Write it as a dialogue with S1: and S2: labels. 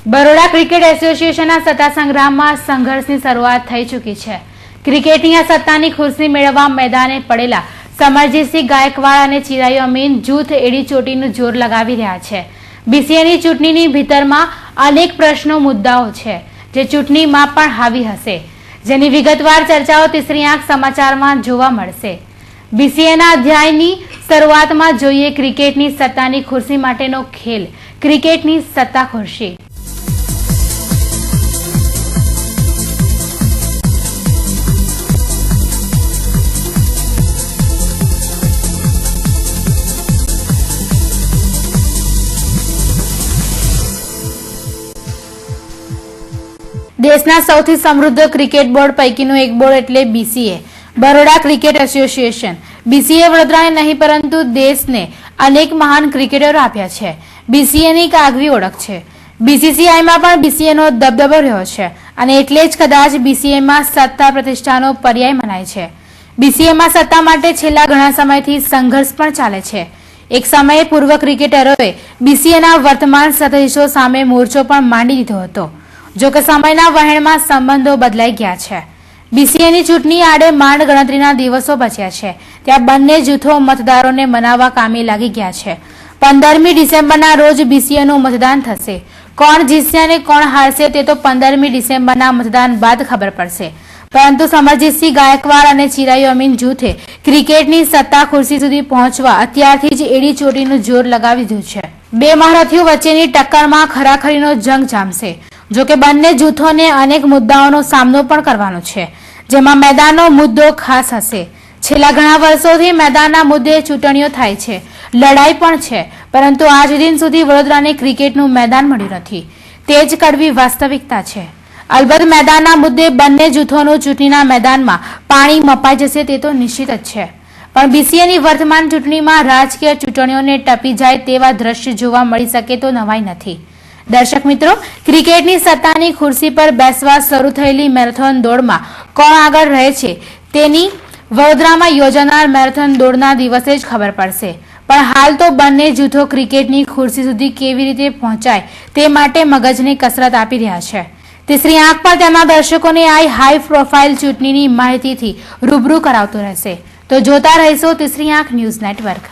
S1: Baroda cricket એસોસિએશનના સત્તા સંગ્રામમાં સંઘર્ષની શરૂઆત થઈ ચૂકી છે। ક્રિકેટની આ સત્તાની ખુરશી મેળવવા મેદાને પડેલા સમરજીતસિંહ ગાયકવાડ અને ચિરાયુ અમીન જૂથ એડી ચોટીનું જોર લગાવી રહ્યા છે। બીસીએની ચૂંટણીની ભીતરમાં અનેક પ્રશ્નો મુદ્દાઓ છે જે ચૂંટણીમાં પણ હાવી હશે, જેની વિગતવાર ચર્ચાઓ તીસરી આંખ સમાચારમાં જોવા મળશે। બીસીએના અધ્યાયની શરૂઆતમાં જોઈએ ક્રિકેટની સત્તાની ખુરશી માટેનો ખેલ, ક્રિકેટની સત્તા ખુરશી। દેશના સૌથી સમૃદ્ધ ક્રિકેટ બોર્ડ પૈકીનું એક બોર્ડ એટલે BCA, Baroda cricket association. BCA વડોદરાને નહીં પરંતુ દેશને અનેક મહાન ક્રિકેટરો આપ્યા છે। બીસીએની એક આગવી ઓળખ છે। બીસીસીઆઈમાં પણ બીસીએનો દબદબો રહ્યો છે અને એટલે જ કદાચ બીસીએમાં સત્તા પ્રતિષ્ઠાનો પર્યાય મનાય છે। બીસીએમાં સત્તા માટે છેલ્લા ઘણા સમયથી સંઘર્ષ પણ ચાલે છે। એક સમયે પૂર્વ ક્રિકેટરોએ બીસીએના વર્તમાન સત્તાધીશો સામે મોરચો પણ માંડી દીધો હતો, જો કે સમયના વહેણમાં સંબંધો બદલાઈ ગયા છે। બીસીએની ચૂંટણી આડે માંડ ગણતરીના દિવસો બચ્યા છે, ત્યાં બંને જૂથો મતદારોને મનાવવા કામે લાગી ગયા છે। 15મી ડિસેમ્બરના રોજ બીસીએનું મતદાન થશે। કોણ જીતશે અને કોણ હારશે તે તો 15મી ડિસેમ્બરના મતદાન બાદ ખબર પડશે, પરંતુ સમરજીતસિંહ ગાયકવાડ અને ચિરાયુ અમીન જૂથે ક્રિકેટની સત્તા ખુરશી સુધી પહોંચવા અત્યારથી જ એડી ચોટીનું જોર લગાવી દીધું છે। બે મહારથીઓ વચ્ચેની ટક્કરમાં ખરાખરીનો જંગ જામશે, જો કે બંને જૂથોને અનેક મુદ્દાઓનો સામનો પણ કરવાનો છે, જેમાં મેદાનનો મુદ્દો ખાસ હશે। છેલ્લા ઘણા વર્ષોથી મેદાનના મુદ્દે ચૂંટણીઓ થાય છે, લડાઈ પણ છે, પરંતુ આજ દિન સુધી વડોદરાને ક્રિકેટનું મેદાન મળ્યું નથી। તે જ કડવી વાસ્તવિકતા છે। અલબત્ત મેદાનના મુદ્દે બંને જૂથોનું ચૂંટણીના મેદાનમાં પાણી મપાઈ જશે તે તો નિશ્ચિત જ છે, પણ બીસીએની વર્તમાન ચૂંટણીમાં રાજકીય ચૂંટણીઓને ટપી જાય તેવા દ્રશ્ય જોવા મળી શકે તો નવાઈ નથી। દર્શક મિત્રો, ક્રિકેટની સત્તાની ખુરશી પર બેસવા શરૂ થયેલી મેરેથોન દોડમાં કોણ આગળ રહે છે તેની વડોદરામાં યોજાનાર મેરેથોન દોડના દિવસે જ ખબર પડશે, પણ હાલ તો બંને જૂથો ક્રિકેટની ખુરશી સુધી કેવી રીતે પહોંચાય તે માટે મગજની કસરત આપી રહ્યા છે। તીસરી આંખ પર તેમના દર્શકોને આ હાઈ પ્રોફાઇલ ચૂંટણીની માહિતીથી રૂબરૂ કરાવતો રહેશે। તો જોતા રહીશો તીસરી આંખ ન્યૂઝ નેટવર્ક।